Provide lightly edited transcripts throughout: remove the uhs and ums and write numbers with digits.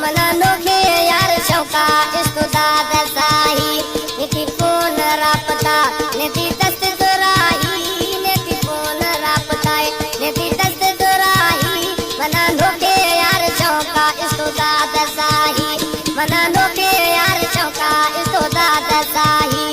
मना नोखे यार शौका इसको दाद साही नीति फोन रापता नीति दस्त दुराही नीति फोन रापता नीति दस्त दुराही मना नोखे यार शौका इसको दाद साही मना नोखे यार शौका इसको दाद साही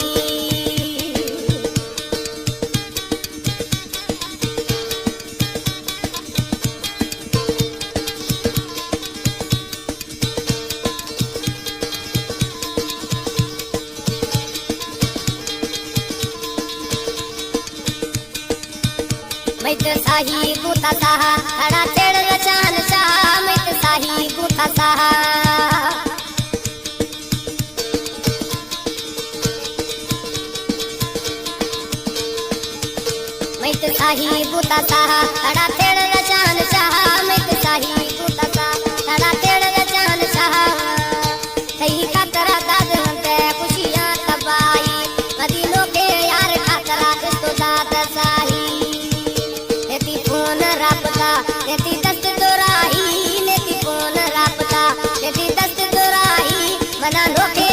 मैत साही गुथा साहा हड़ा चढ़ रचान शाह मैत साही गुथा साहा मैत साही गुथा साहा हड़ा चढ़ रचान शाह मैत साही गुथा साहा हड़ा चढ़ रचान शाह सही खातरा दाद हंते खुशियां तबाई मदीनों के यार खातरा इसको दाद साही फोन रापता नेति दस्त दुराही नेति फोन रापता नेति दस्त दुराही मना नोखे